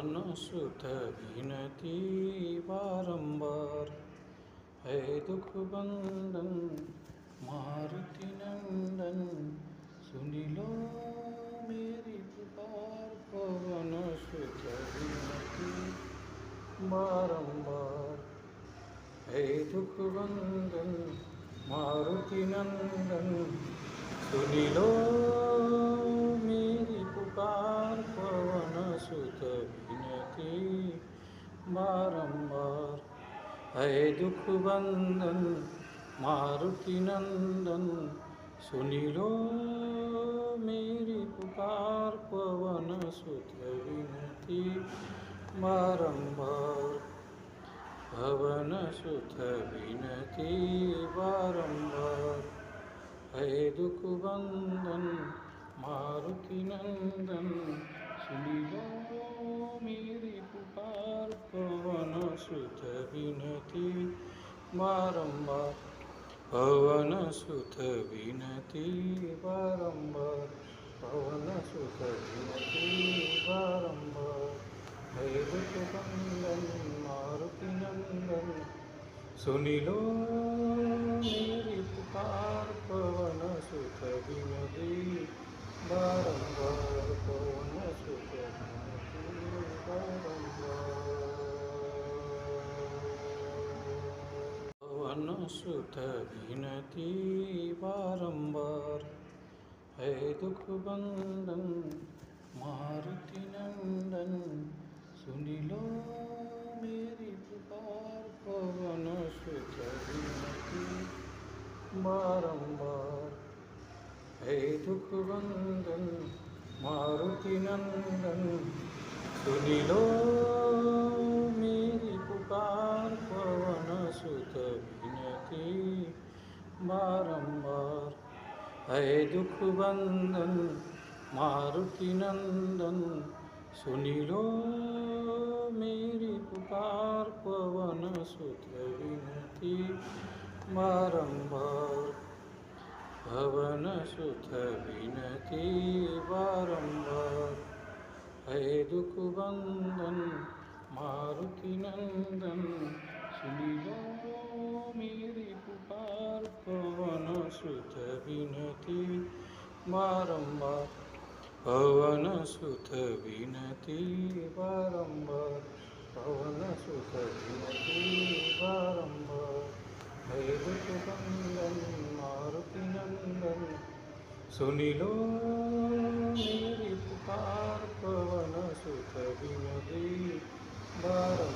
पवन सुत विनती बारंबार, है दुख बंदन मारुति नंदन, सुनी लो मेरी पुकार। पवन सुत विनती बारंबार, है दुख बंदन मारुति नंदन, सुनी लो मेरी पुकार। पवन सुत विनती बारंबार, है दुख बंदन मारुति नंदन, सुनी लो मेरी पुकार। पवन सुत विनती बारंबार, पवन सुत विनती बारंबार, है दुख बंदन मारुति नंदन, सुनी लो मेरी पुकार। पवन सुत विनती बारंबार, पवन सुत विनती बारंबार, पवन सुत विनती बारंबार, है दुख बंदन मारुति नंदन, सुनी लो मेरी पुकार। पवन सुत विनती बारंबार, पवन सुत विनती बारंबार, पवन सुत विनती बारंबार, है दुख बंदन मारुति नंदन, सुनी लो मेरी पुकार। पवन सुत विनती बारंबार, है दुख बंदन मारुति नंदन, सुनी लो मेरी पुकार। पवन सुत विनती बारंबार, है दुख बंदन मारुति नंदन, सुनी लो मेरी पुकार। पवन सुत विनती बारंबार, पवन सुत विनती बारंबार, है दुख बंदन मारुति नंदन, सुनी लो मेरी पुकार। पवन सुत विनती बारंबार, पवन सुत विनती बारंबार, पवन सुत विनती बारंबार, है दुख बंदन मारुति नंदन, सुनी लो मेरी पुकार। पवन सुत विनती बारंबार।